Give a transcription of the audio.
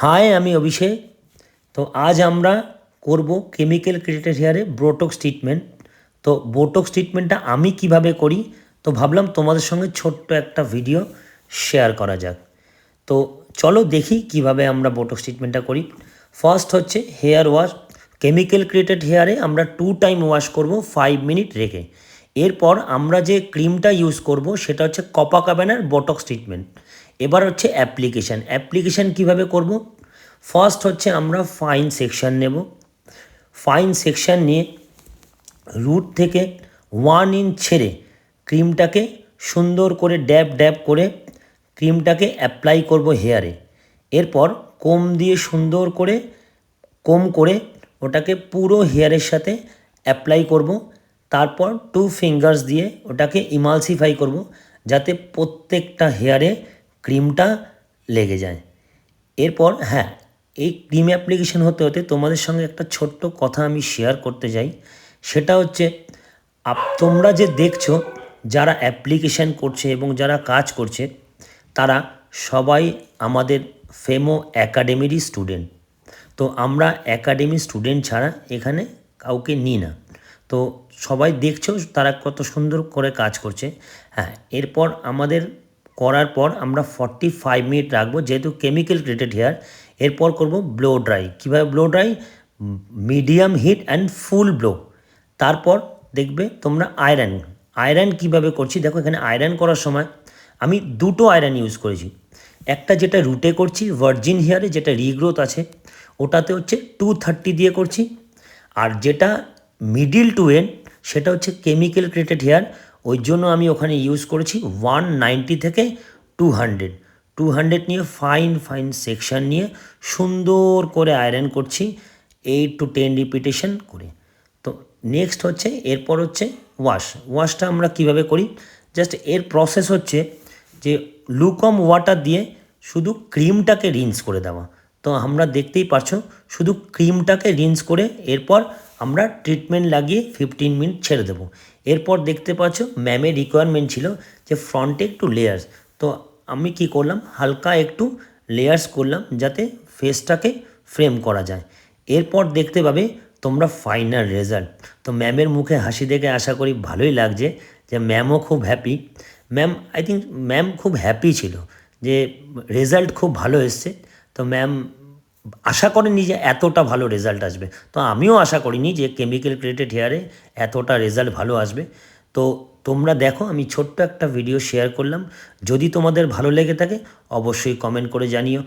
High, আমি অভিষেক। তো আজ আমরা করব কেমিক্যাল ক্রিয়েটেড হেয়ারে বোটক্স ট্রিটমেন্ট। তো বোটক্স ট্রিটমেন্টটা আমি কিভাবে করি, তো ভাবলাম তোমাদের সঙ্গে ছোট্ট একটা ভিডিও শেয়ার করা যাক। তো চলো দেখি কিভাবে আমরা বোটক্স ট্রিটমেন্টটা করি। ফার্স্ট হচ্ছে হেয়ার ওয়াশ। কেমিক্যাল ক্রিয়েটেড হেয়ারে আমরা 2 টাইম ওয়াশ করব 5 মিনিট রেখে। এরপর আমরা যে ক্রিমটা ইউজ করব সেটা হচ্ছে কপাকাবানার বোটক্স ট্রিটমেন্ট। এবার হচ্ছে অ্যাপ্লিকেশান কীভাবে করব। ফার্স্ট হচ্ছে আমরা ফাইন সেকশন নেব। ফাইন সেকশন নিয়ে রুট থেকে 1 ইঞ্চ ছেড়ে ক্রিমটাকে সুন্দর করে ড্যাব ড্যাব করে ক্রিমটাকে অ্যাপ্লাই করব হেয়ারে। এরপর কোম দিয়ে সুন্দর করে কোম করে ওটাকে পুরো হেয়ারের সাথে অ্যাপ্লাই করব। তারপর 2 ফিঙ্গার্স দিয়ে ওটাকে ইমালসিফাই করব যাতে প্রত্যেকটা হেয়ারে ক্রিমটা লেগে যায়। এরপর হ্যাঁ, এই ক্রিম অ্যাপ্লিকেশন হতে হতে তোমাদের সঙ্গে একটা ছোট্ট কথা আমি শেয়ার করতে চাই। সেটা হচ্ছে তোমরা যে দেখছো যারা অ্যাপ্লিকেশন করছে এবং যারা কাজ করছে তারা সবাই আমাদের ফেমো একাডেমিরই স্টুডেন্ট। তো আমরা একাডেমি স্টুডেন্ট ছাড়া এখানে কাউকে নিই না। তো সবাই দেখছো তারা কত সুন্দর করে কাজ করছে। হ্যাঁ, এরপর আমাদের করার পর আমরা 45 মিনিট রাখবো, যেহেতু কেমিক্যাল ক্রিয়েটেড হেয়ার। এরপর করব ব্লো ড্রাই। কীভাবে blow dry? Medium heat and full blow. তারপর দেখবে তোমরা আয়রন কীভাবে করছি। দেখো এখানে আয়রন করার সময় আমি দুটো আয়রন ইউজ করেছি। একটা যেটা রুটে করছি ভার্জিন হেয়ারে, যেটা রিগ্রোথ আছে, ওটাতে হচ্ছে 230 দিয়ে করছি। আর যেটা মিডিল টু এন্ড সেটা হচ্ছে কেমিক্যাল ক্রিয়েটেড হেয়ার, ওই জন্য আমি ওখানে ইউজ করেছি 190 থেকে 200 নিয়ে ফাইন ফাইন সেকশন নিয়ে সুন্দর করে আয়রন করছি 8 to 10 রিপিটেশন করে। তো নেক্সট হচ্ছে এরপর হচ্ছে ওয়াশটা আমরা কিভাবে করি। জাস্ট এর প্রসেস হচ্ছে যে লুকম ওয়াটার দিয়ে শুধু ক্রিমটাকে রিন্স করে দেওয়া। তো আমরা দেখতেই পারছো শুধু ক্রিমটাকে রিন্স করে এরপর আমরা ট্রিটমেন্ট লাগিয়ে 15 মিনিট ছেড়ে দেবো। এরপর দেখতে পাচ্ছ ম্যামের রিকোয়ারমেন্ট ছিল যে ফ্রন্টে একটু লেয়ার্স। তো আমি কি করলাম, হালকা একটু লেয়ার্স করলাম যাতে ফেসটাকে ফ্রেম করা যায়। এরপর দেখতে পাবে তোমরা ফাইনাল রেজাল্ট। তো ম্যামের মুখে হাসি দেখে আশা করি ভালোই লাগছে, যে ম্যামও খুব হ্যাপি। ম্যাম খুব হ্যাপি ছিল যে রেজাল্ট খুব ভালো এসছে। তো ম্যাম আশা করেনি যে এতটা ভালো রেজাল্ট আসবে। তো আমিও আশা করিনি যে কেমিক্যাল ক্রিয়েটেড হেয়ারে এতটা রেজাল্ট ভালো আসবে। তো তোমরা দেখো, আমি ছোট্ট একটা ভিডিও শেয়ার করলাম। যদি তোমাদের ভালো লেগে থাকে অবশ্যই কমেন্ট করে জানিও।